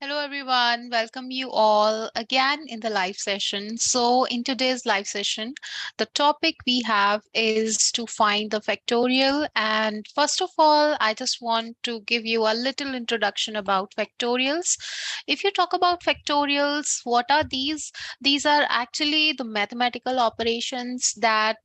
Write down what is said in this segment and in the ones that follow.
Hello everyone, welcome you all again in the live session. So in today's live session, the topic we have is to find the factorial. And first of all, I just want to give you a little introduction about factorials. If you talk about factorials, what are these? These are actually the mathematical operations that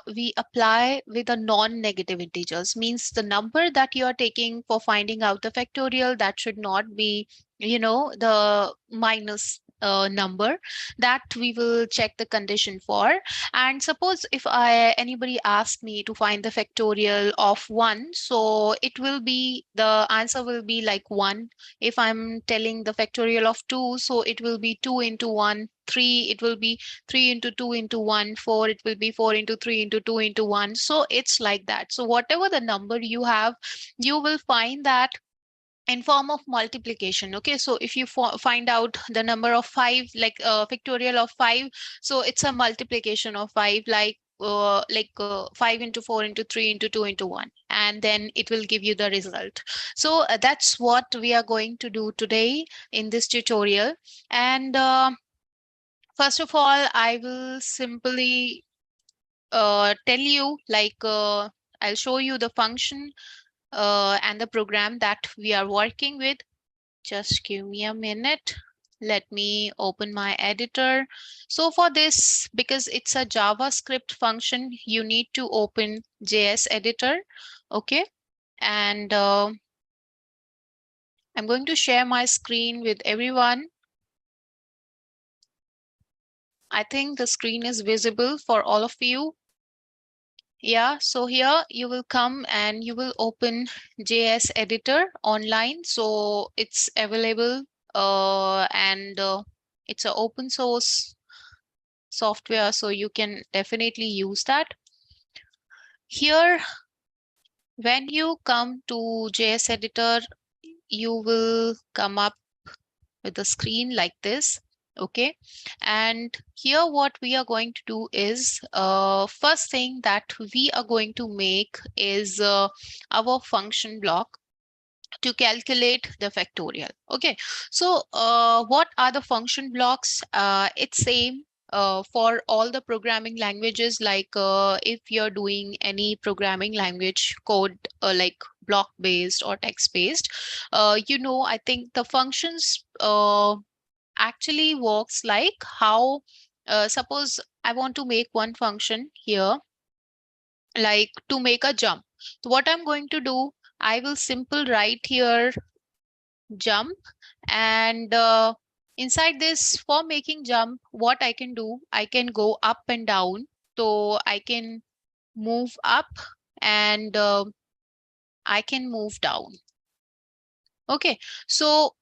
we apply with a non-negative integers. Means the number that you are taking for finding out the factorial, that should not be the minus number that we will check the condition for. And suppose if anybody asks me to find the factorial of 1, so it will be the answer will be like 1. If I'm telling the factorial of 2, so it will be 2 into 1. 3, it will be 3 into 2 into 1. 4, it will be 4 into 3 into 2 into 1. So it's like that. So whatever the number you have, you will find that in form of multiplication. Okay, so if you find out the number of 5, like factorial of 5, so it's a multiplication of 5, like 5 into 4 into 3 into 2 into 1, and then it will give you the result. So that's what we are going to do today in this tutorial. And first of all, I will simply tell you, I'll show you the function and the program that we are working with. Just give me a minute. Let me open my editor. So for this, because it's a JavaScript function, you need to open JS editor. Okay. And I'm going to share my screen with everyone. I think the screen is visible for all of you. Yeah, so here you will come and you will open JS editor online. So it's available and it's an open source software, so you can definitely use that. Here, when you come to JS editor, you will come up with a screen like this. Okay, and here what we are going to do is first thing that we are going to make is our function block to calculate the factorial. Okay, so what are the function blocks? It's same for all the programming languages. Like if you're doing any programming language code like block based or text based, I think the functions actually works like how suppose I want to make one function here, like to make a jump. So what I'm going to do, I will simple write here jump, and inside this, for making jump, what I can do, I can go up and down. So I can move up and I can move down. Okay, so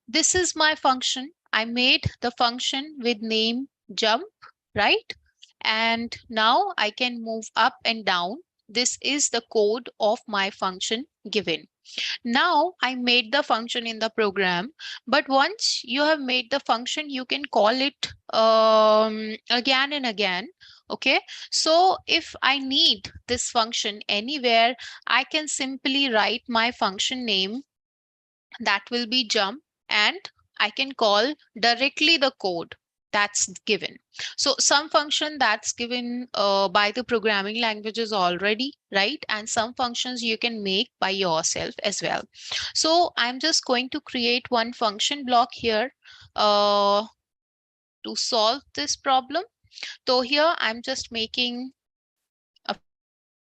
this is my function. I made the function with name jump, right? And now I can move up and down. This is the code of my function given. Now I made the function in the program, but once you have made the function, you can call it again and again. Okay, so if I need this function anywhere, I can simply write my function name, that will be jump, and I can call directly the code that's given. So some function that's given by the programming languages already, right? And some functions you can make by yourself as well. So I'm just going to create one function block here to solve this problem. So here I'm just making a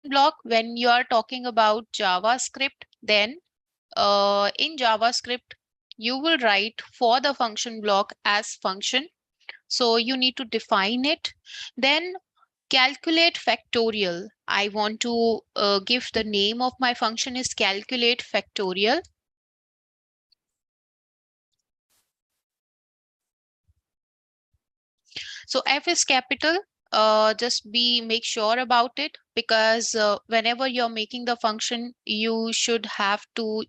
block. When you are talking about JavaScript, then in JavaScript, you will write for the function block as function. So you need to define it. Then calculate factorial. I want to give the name of my function is calculate factorial. So F is capital. Just make sure about it, because whenever you're making the function, you should have to,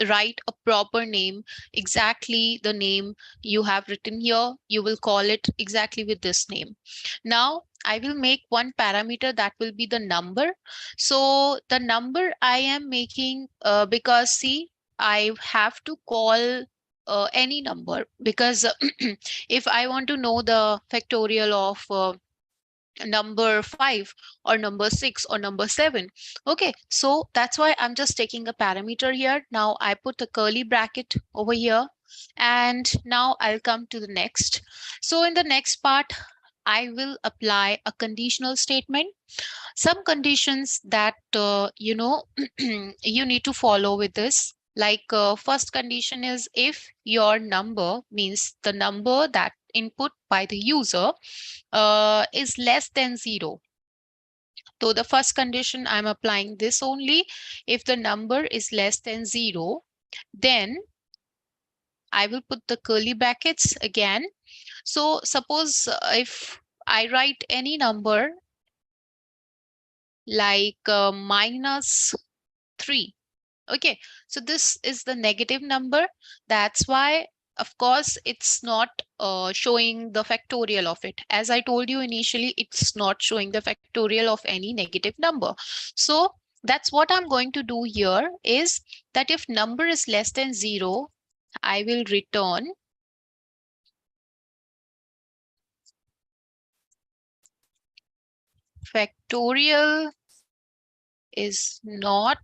write a proper name, exactly the name you have written here. You will call it exactly with this name. Now I will make one parameter, that will be the number. So the number I am making because see, I have to call any number, because if I want to know the factorial of number 5 or number 6 or number 7. Okay, so that's why I'm just taking a parameter here. Now I put a curly bracket over here, and now I'll come to the next. So in the next part, I will apply a conditional statement, some conditions that you need to follow with this. Like first condition is, if your number, means the number that input by the user, is less than 0. So the first condition, I'm applying this only. If the number is less than 0, then I will put the curly brackets again. So suppose if I write any number like -3. Okay, so this is the negative number. That's why, of course, it's not showing the factorial of it. As I told you initially, it's not showing the factorial of any negative number. So that's what I'm going to do here, is that if number is less than 0, I will return factorial is not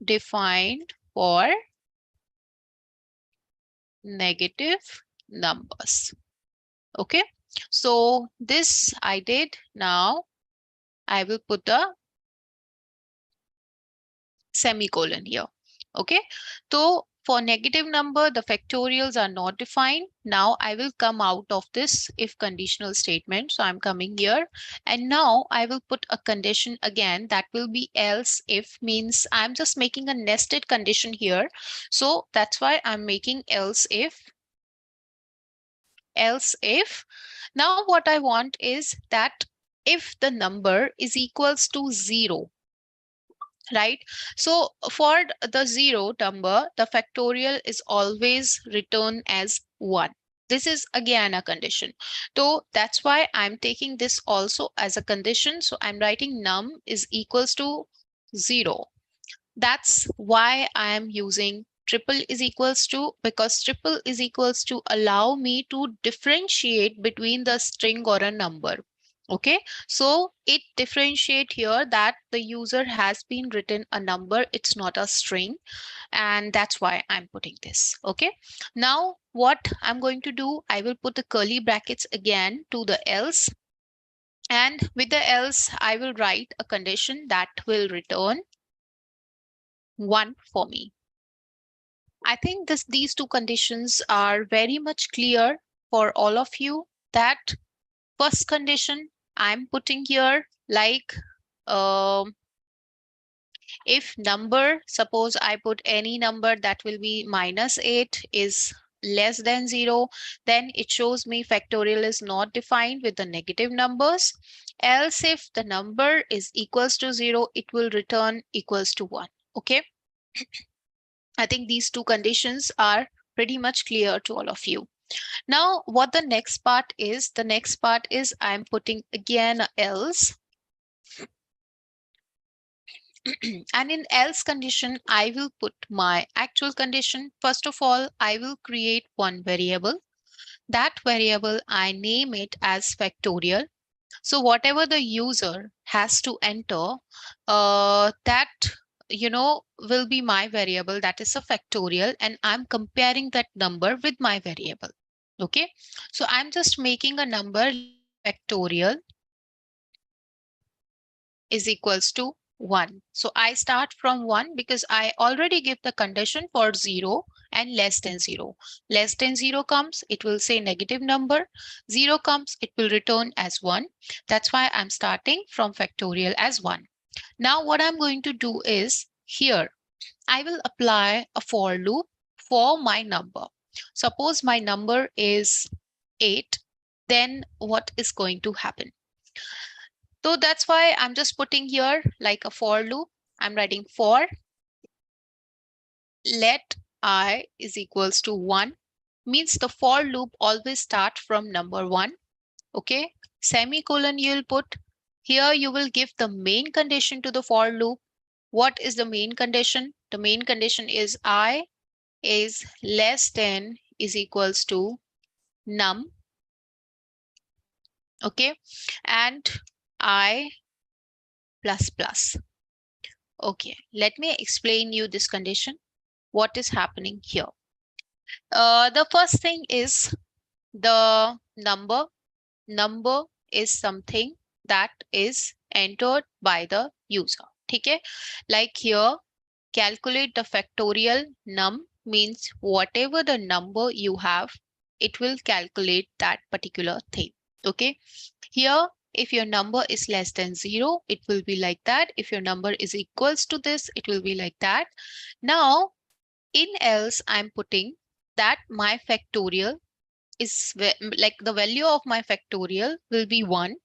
defined for negative numbers. Okay, so this I did. Now I will put a semicolon here. Okay, so for negative number, the factorials are not defined. Now I will come out of this if conditional statement. So I'm coming here, and now I will put a condition again, that will be else if, means I'm just making a nested condition here. So that's why I'm making else if. Else if. Now what I want is that if the number is equals to 0, right? So for the 0 number, the factorial is always returned as 1. This is again a condition. So that's why I'm taking this also as a condition. So I'm writing num is equals to 0. That's why I am using triple is equals to, because triple is equals to allow me to differentiate between the string or a number. Okay, so it differentiate here that the user has been written a number, it's not a string, and that's why I'm putting this. Okay, now what I'm going to do, I will put the curly brackets again to the else, and with the else I will write a condition that will return 1 for me. I think these two conditions are very much clear for all of you. That first condition I'm putting here, like if number, suppose I put any number that will be -8 is less than 0, then it shows me factorial is not defined with the negative numbers. Else if the number is equals to 0, it will return equals to 1. Okay. I think these two conditions are pretty much clear to all of you. Now, what the next part is, I'm putting again else. And in else condition, I will put my actual condition. First of all, I will create one variable. That variable, I name it as factorial. So whatever the user has to enter, that will be my variable, that is a factorial, and I'm comparing that number with my variable. Okay, so I'm just making a number factorial is equals to 1. So I start from 1 because I already give the condition for 0 and less than 0. Less than 0 comes, it will say negative number. 0 comes, it will return as 1. That's why I'm starting from factorial as 1. Now what I'm going to do is, here I will apply a for loop for my number. Suppose my number is 8, then what is going to happen? So that's why I'm just putting here like a for loop. I'm writing for let I is equals to 1, means the for loop always start from number 1. Okay, semicolon you'll put here, you will give the main condition to the for loop. what is the main condition? The main condition is I is less than is equals to num, okay, and I plus plus. Okay, let me explain you this condition. What is happening here? The first thing is the number. Number is something that is entered by the user. Okay, like here, calculate the factorial num means whatever the number you have, it will calculate that particular thing. Okay, here if your number is less than 0, it will be like that. If your number is equals to this, it will be like that. Now in else, I'm putting that my factorial is like the value of my factorial will be 1.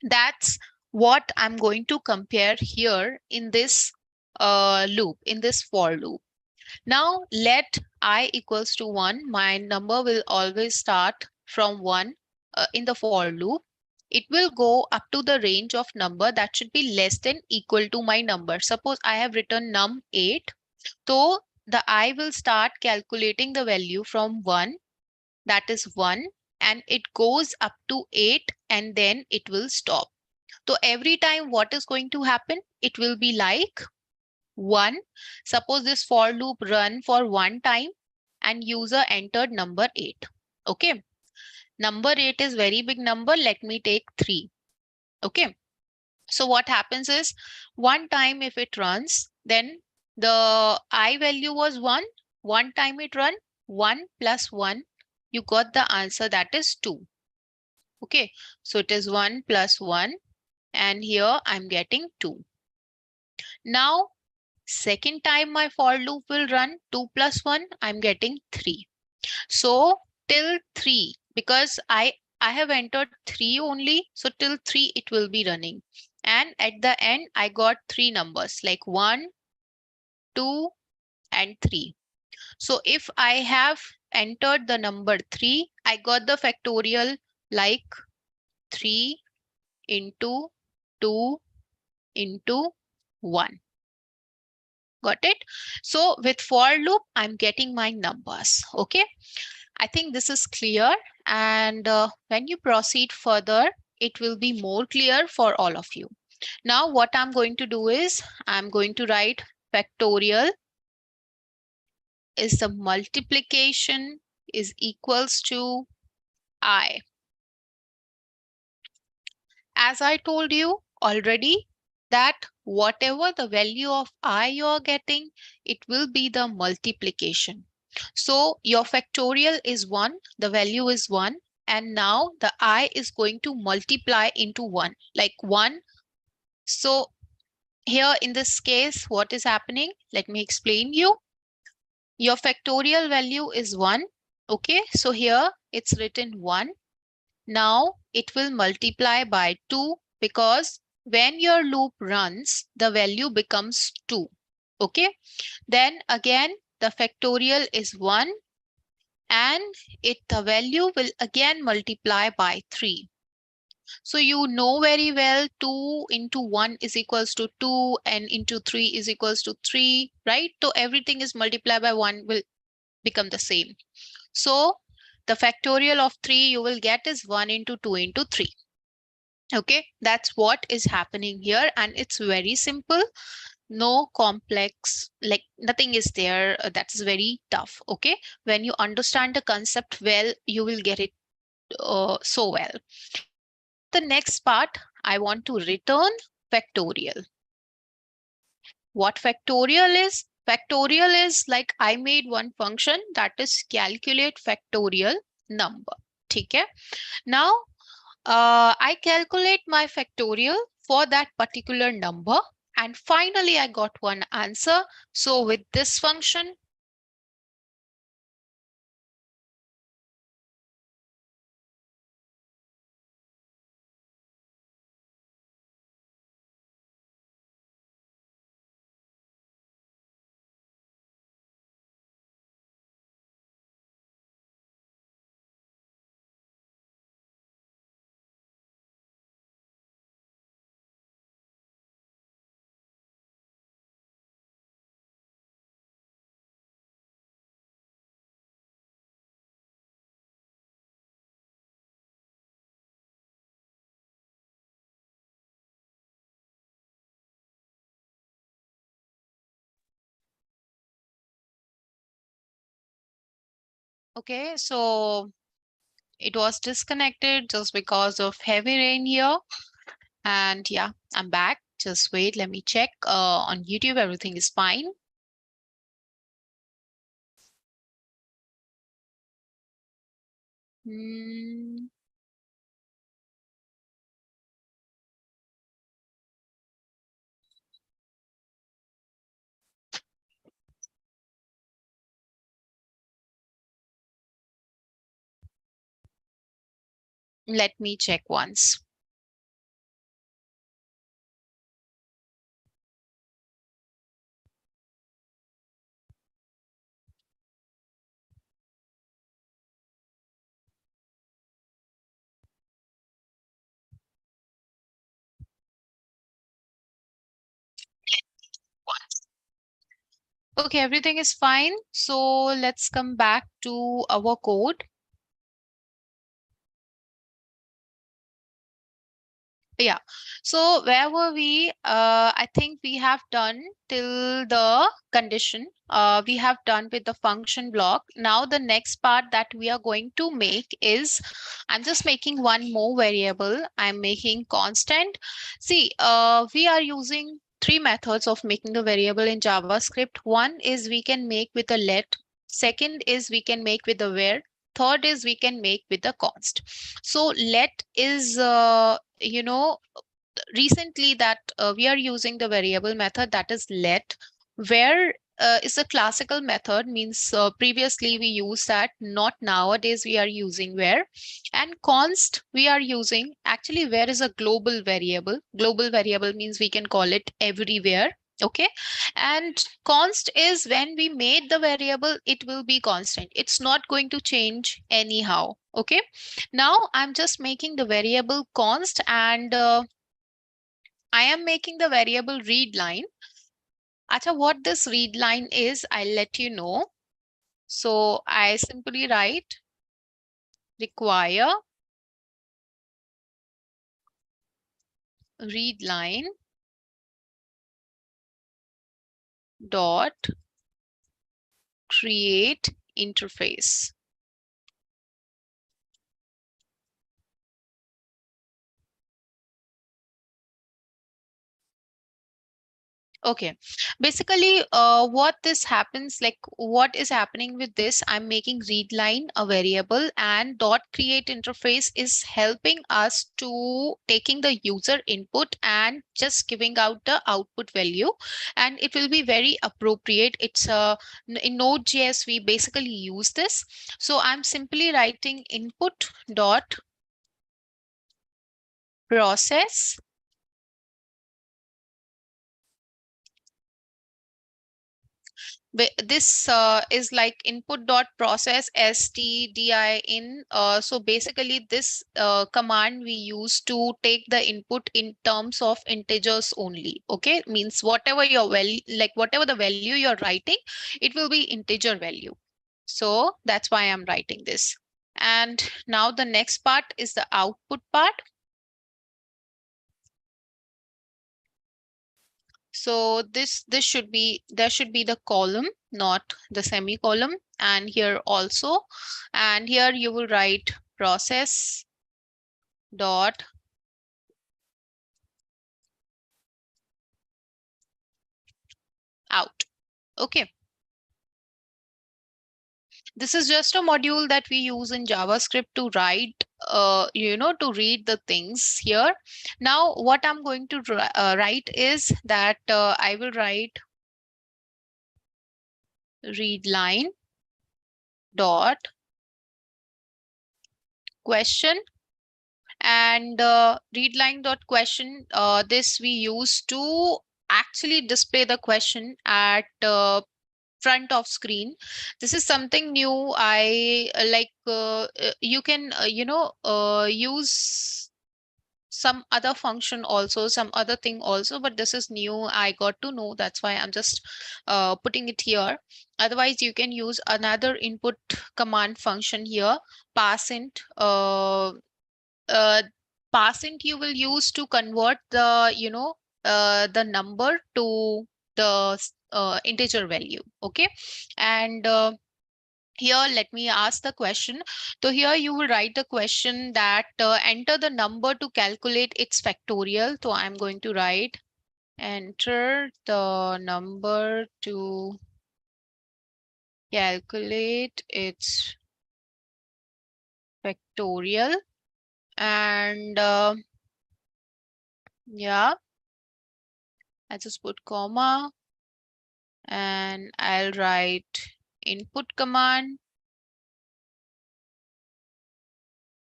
That's what I'm going to compare here in this loop, in this for loop. Now let I equals to 1. My number will always start from 1 in the for loop. It will go up to the range of number that should be less than equal to my number. Suppose I have written num 8. So the I will start calculating the value from 1, that is 1, and it goes up to 8 and then it will stop. So every time what is going to happen? It will be like 1. Suppose this for loop run for 1 time and user entered number 8. Okay. Number 8 is very big number. Let me take 3. Okay. So what happens is 1 time if it runs, then the I value was 1. 1 time it run, 1 plus 1. You got the answer, that is 2. Okay. So it is 1 plus 1. And here I'm getting 2. Now second time my for loop will run 2 plus 1, I'm getting 3. So till 3, because I have entered 3 only, so till 3 it will be running. And at the end, I got 3 numbers like 1, 2, and 3. So if I have entered the number 3, I got the factorial like 3 into 2 into 1. Got it? So with for loop, I'm getting my numbers. Okay. I think this is clear. And when you proceed further, it will be more clear for all of you. Now, what I'm going to do is I'm going to write factorial is the multiplication is equals to I. As I told you already, that whatever the value of I you're getting, it will be the multiplication. So your factorial is 1, the value is 1, and now the I is going to multiply into 1, like 1. So here in this case, what is happening? Let me explain you. Your factorial value is 1. Okay, so here it's written 1. Now it will multiply by 2 because when your loop runs, the value becomes 2. Okay, then again, the factorial is 1 and the value will again multiply by 3. So you know very well 2 into 1 is equals to 2 and into 3 is equals to 3, right? So everything is multiplied by 1 will become the same. So the factorial of 3 you will get is 1 into 2 into 3. Okay, that's what is happening here. And it's very simple. No complex, like nothing is there that's very tough. Okay, when you understand the concept well, you will get it so well. Now the next part, I want to return factorial. What factorial is? Factorial is like I made one function that is calculate factorial number. Okay. Now I calculate my factorial for that particular number and finally I got one answer. So with this function, Okay, so it was disconnected just because of heavy rain here. And yeah, I'm back. Just wait, let me check. On YouTube, everything is fine. Hmm. Let me check once. Okay, everything is fine. So let's come back to our code. Yeah. So where were we? I think we have done till the condition. We have done with the function block. Now the next part that we are going to make is, I'm just making one more variable. I'm making constant. See, we are using three methods of making the variable in JavaScript. One is we can make with a let. Second is we can make with a where. Third is we can make with a const. So let is recently that we are using the variable method that is let, where is a classical method, means previously we used that, not nowadays we are using where. And const we are using, actually where is a global variable. Global variable means we can call it everywhere. Okay, and const is when we made the variable, it will be constant, it's not going to change anyhow. Okay, now I'm just making the variable const, and I am making the variable read line. Acha, what this read line is, I'll let you know. So I simply write require read line dot create interface. Okay, basically, what this happens, like what is happening with this, I'm making read line a variable, and dot create interface is helping us to taking the user input and just giving out the output value, and it will be very appropriate. It's in Node.js, we basically use this. So I'm simply writing input dot process. This is like input dot process stdi in. So basically this command we use to take the input in terms of integers only. Okay, means whatever your value, like whatever the value you're writing, it will be integer value. So that's why I'm writing this. And now the next part is the output part. So this should be, there should be the column, not the semicolon, and here also. And here you will write process dot out. Okay. This is just a module that we use in JavaScript to write, to read the things here. Now, what I'm going to write is that I will write read line dot question, and read line dot question, this we use to actually display the question at front of screen. This is something new. I you can use some other function also, some other thing also, but this is new, I got to know, that's why I'm just putting it here. Otherwise you can use another input command function here, passint. Uh, Passant you will use to convert the the number to the integer value. Okay, and Here, let me ask the question. So here you will write the question that enter the number to calculate its factorial. So I'm going to write enter the number to calculate its factorial. And yeah, I just put comma and I'll write input command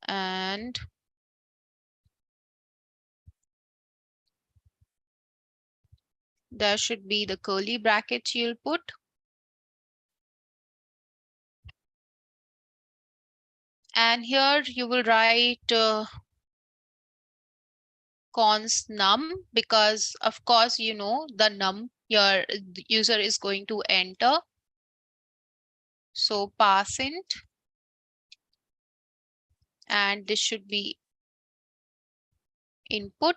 and there should be the curly brackets you'll put. And here you will write const num, because of course, you know, the num your user is going to enter. So pass int, and this should be input,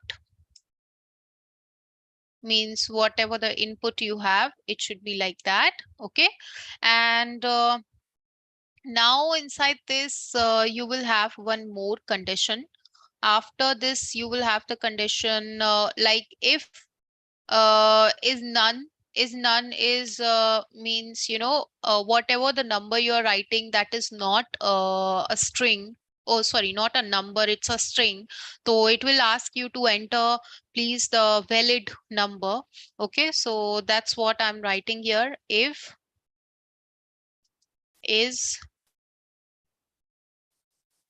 means whatever the input you have, it should be like that. Okay. And now inside this, you will have one more condition. After this, you will have the condition like if is none means, you know, whatever the number you're writing that is not a string. Oh, sorry, not a number, it's a string. So it will ask you to enter please the valid number. Okay, so that's what I'm writing here. If is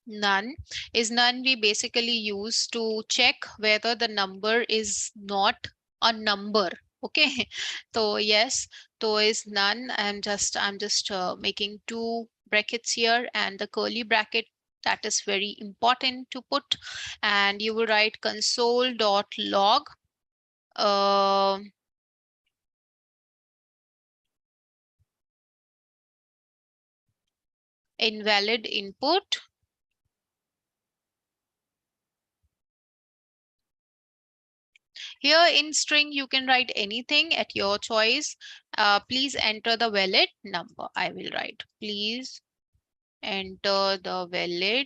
none, is none we basically use to check whether the number is not a number. Okay, so yes, so is none. I'm just making two brackets here and the curly bracket, that is very important to put. And you will write console.log invalid input. Here in string, you can write anything at your choice. Please enter the valid number. I will write, please enter the valid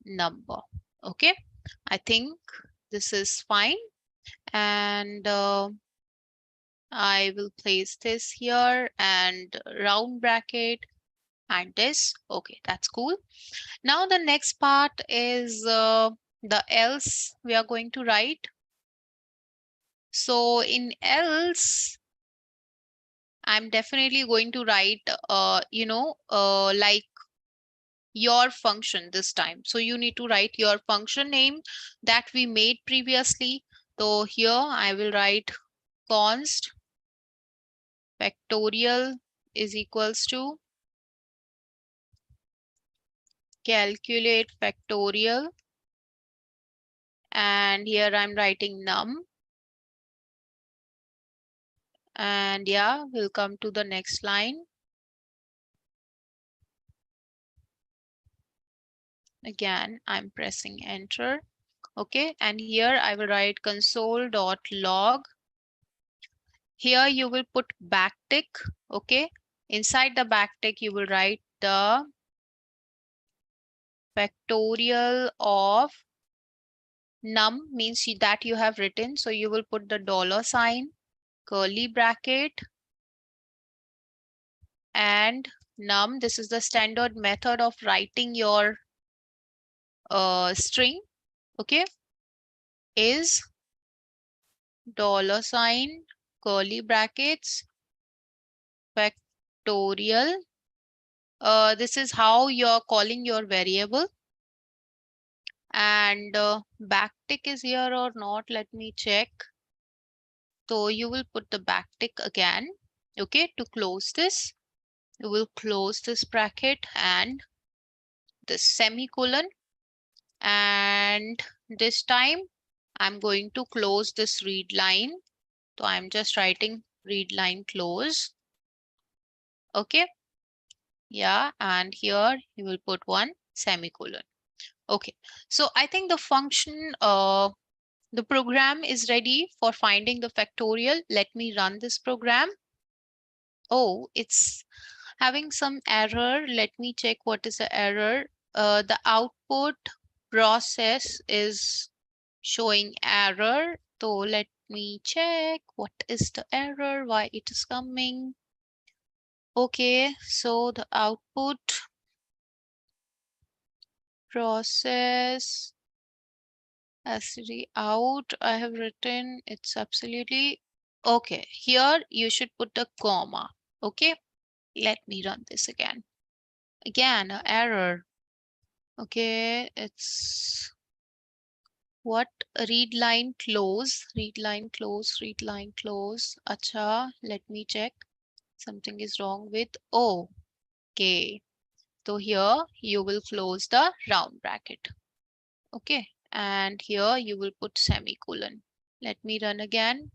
number. Okay, I think this is fine. And I will place this here and round bracket and this. Okay, that's cool. Now the next part is the else we are going to write. So in else, I'm definitely going to write, like your function this time. So you need to write your function name that we made previously. So here I will write const factorial is equals to calculate factorial. And here I'm writing num. And yeah, we'll come to the next line. Again, I'm pressing enter. Okay, and here I will write console.log. Here you will put backtick. Okay, inside the backtick you will write the factorial of num, means that you have written. So you will put the $sign, curly bracket, and num. This is the standard method of writing your string. Okay, is $sign, curly brackets, factorial. This is how you're calling your variable. And backtick is here or not, let me check. So you will put the backtick again. Okay, to close this, you will close this bracket and this semicolon. And this time I'm going to close this read line. So I'm just writing read line close. Okay. Yeah, and here you will put one semicolon. Okay, so I think the function, the program is ready for finding the factorial. Let me run this program. Oh, it's having some error. Let me check what is the error. The output process is showing error. So let me check what is the error, why it is coming. Okay, so the output process out, I have written, it's absolutely okay. Here you should put a comma. Okay, let me run this again. Again, a error. Okay, it's what? Read line close, read line close, read line close. Acha, let me check. Something is wrong with okay. So here you will close the round bracket. Okay, and here you will put semicolon. Let me run again.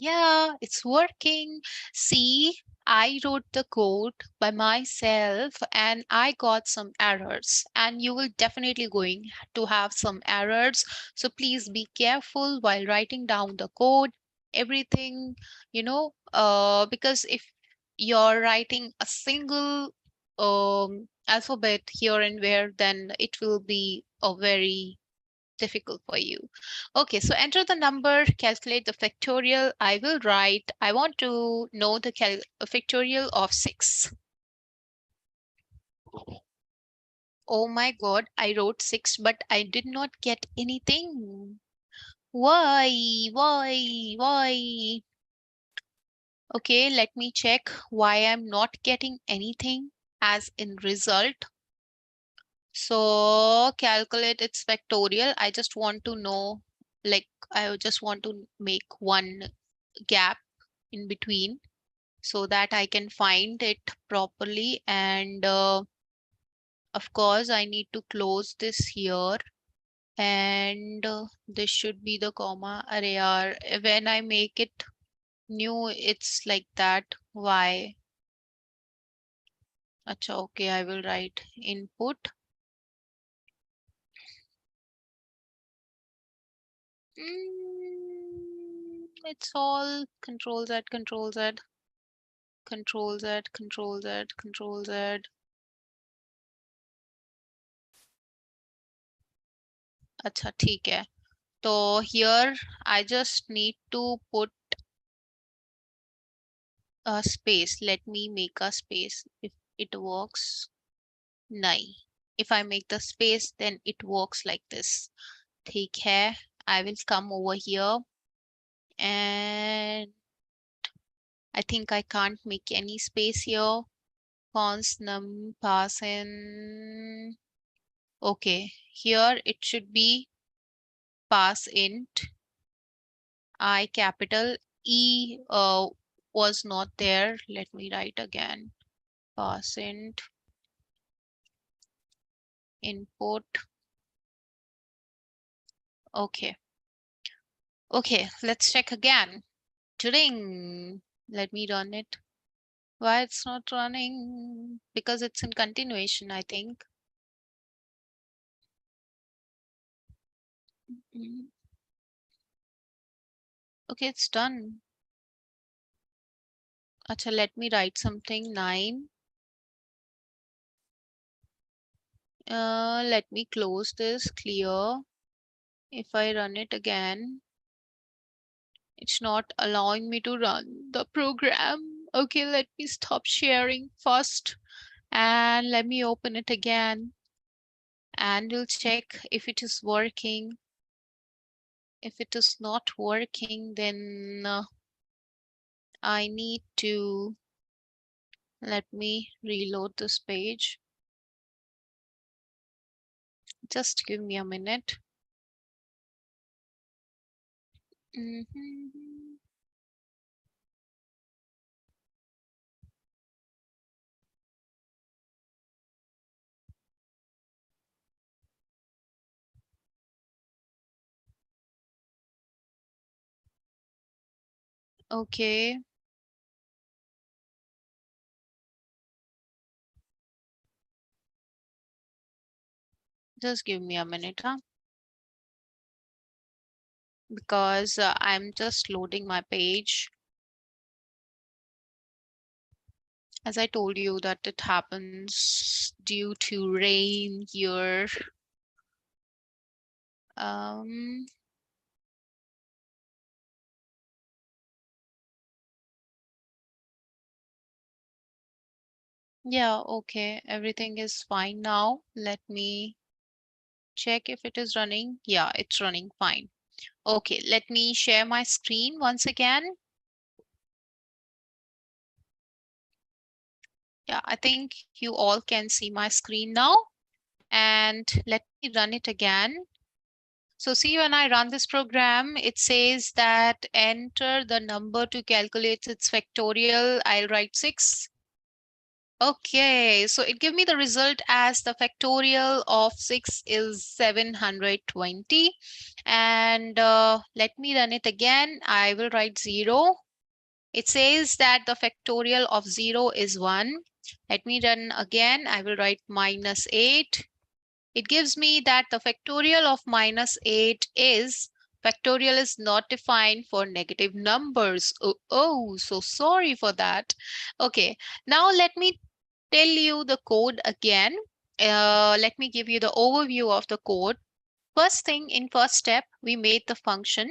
Yeah, it's working. See, I wrote the code by myself and I got some errors, and you will definitely going to have some errors. So please be careful while writing down the code, everything, because if you're writing a single alphabet here and where, then it will be a very difficult for you. Okay, so enter the number, calculate the factorial. I will write, I want to know the factorial of 6. Oh my God, I wrote 6, but I did not get anything. Why? Why? Okay, let me check why I'm not getting anything as in result. So calculate its factorial. I just want to know, like, I just want to make one gap in between so that I can find it properly. And of course, I need to close this here. And this should be the comma. Array. When I make it new, it's like that. Why? Acha, okay, I will write input. It's all Control Z, Control Z, Control Z, Control Z, Control Z. अच्छा ठीक है. So here I just need to put a space. Let me make a space. If it works, nahi. If I make the space, then it works like this. ठीक है. I will come over here and I think I can't make any space here. Const num pass in. Okay, here it should be pass int I capital E was not there. Let me write again. Pass int input. Okay. Okay, let's check again. Turing. Let me run it. Why it's not running? Because it's in continuation, I think. Okay, it's done. Acha, let me write something. 9. Let me close this. Clear. If I run it again, it's not allowing me to run the program. Okay, let me stop sharing first and let me open it again and we'll check if it is working. If it is not working, then I need to let me reload this page. Just give me a minute. Okay. Just give me a minute, huh? Because I'm just loading my page. As I told you that it happens due to rain here. Um, yeah, okay, everything is fine now. Let me check if it is running. Yeah, it's running fine. Okay, let me share my screen once again. Yeah, I think you all can see my screen now. And let me run it again. So see, when I run this program, it says that enter the number to calculate its factorial. I'll write 6. Okay, so it give me the result as the factorial of 6 is 720. And let me run it again. I will write 0. It says that the factorial of 0 is 1. Let me run again. I will write -8. It gives me that the factorial of -8 is factorial is not defined for negative numbers. Oh, so sorry for that. Okay, now let me tell you the code again. Let me give you the overview of the code. First thing in first step, we made the function.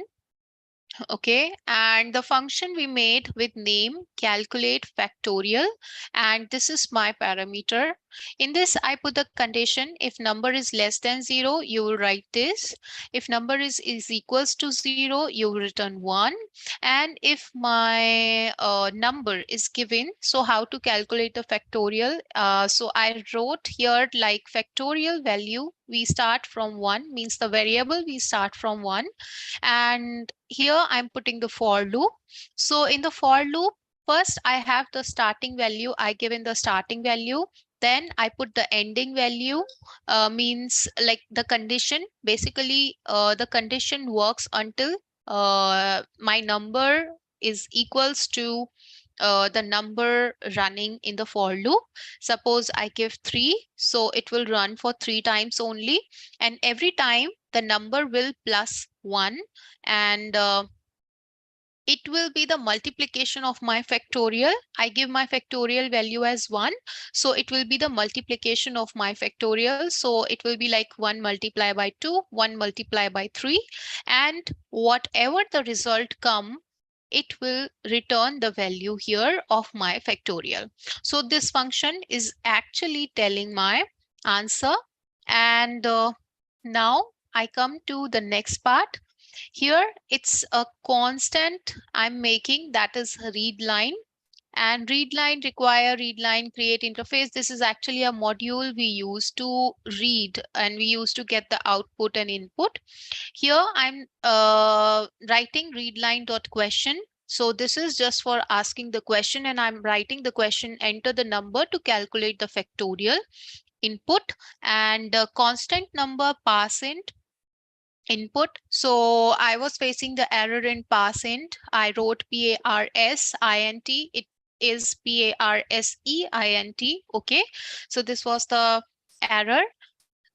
Okay, and the function we made with name calculate factorial, and this is my parameter. In this, I put the condition if number is less than 0, you will write this. If number is equals to 0, you will return 1. And if my number is given, so how to calculate the factorial? So I wrote here like factorial value, we start from 1, means the variable we start from 1. And here I'm putting the for loop. So in the for loop, first I have the starting value. I given the starting value. Then I put the ending value, means like the condition. Basically, the condition works until my number is equals to the number running in the for loop. Suppose I give 3, so it will run for 3 times only. And every time the number will plus 1, and it will be the multiplication of my factorial. I give my factorial value as 1. So it will be the multiplication of my factorial. So it will be like 1 multiplied by 2, 1 multiplied by 3. And whatever the result come, it will return the value here of my factorial. So this function is actually telling my answer. And now I come to the next part. Here it's a constant I'm making, that is read line. And read line require read line create interface. This is actually a module we use to read and we use to get the output and input. Here I'm writing read line dot question. So this is just for asking the question, and I'm writing the question, enter the number to calculate the factorial input, and constant number pass int input. So I was facing the error in parseInt. I wrote PARSINT. It is PARSEINT. Okay. So this was the error.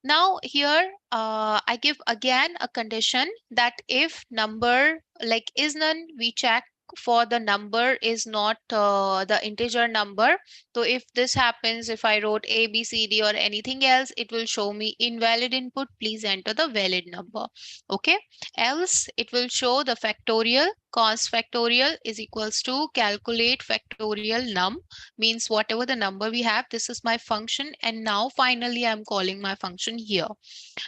Now here I give again a condition that if number like is none, we check for the number is not the integer number. So if this happens, if I wrote A, B, C, D or anything else, it will show me invalid input. Please enter the valid number. Okay. Else it will show the factorial. Const factorial is equals to calculate factorial num, means whatever the number we have, this is my function. And now finally I'm calling my function here.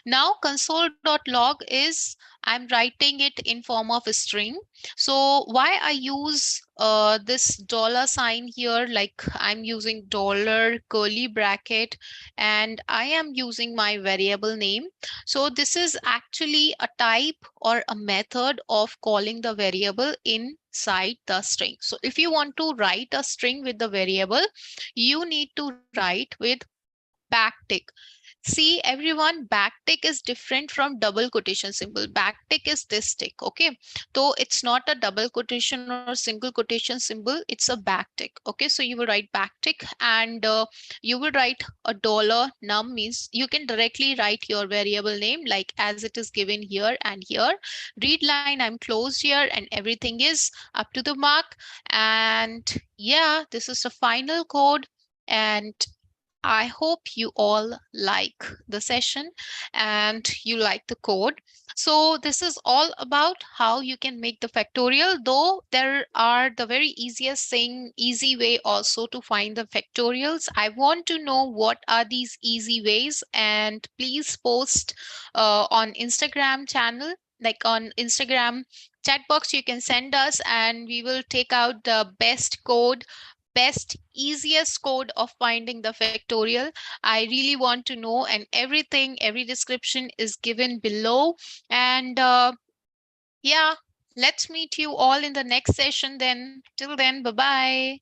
Now console.log is I'm writing it in form of a string. So why I use this dollar sign here, like I'm using dollar curly bracket and I am using my variable name. So this is actually a type or a method of calling the variable inside the string. So if you want to write a string with the variable, you need to write with backtick. See, everyone, backtick is different from double quotation symbol. Backtick is this tick, okay? So it's not a double quotation or single quotation symbol, it's a backtick, okay? So you will write backtick and you will write a dollar num means you can directly write your variable name like as it is given here and here. Read line, I'm closed here and everything is up to the mark. And yeah, this is the final code. And I hope you all like the session and you like the code. So this is all about how you can make the factorial, though there are the very easiest thing, easy way also to find the factorials. I want to know what are these easy ways, and please post on Instagram channel, like on Instagram chat box, you can send us and we will take out the best code, best easiest code of finding the factorial. I really want to know, and everything, every description is given below. And yeah, let's meet you all in the next session then. Till then, bye bye.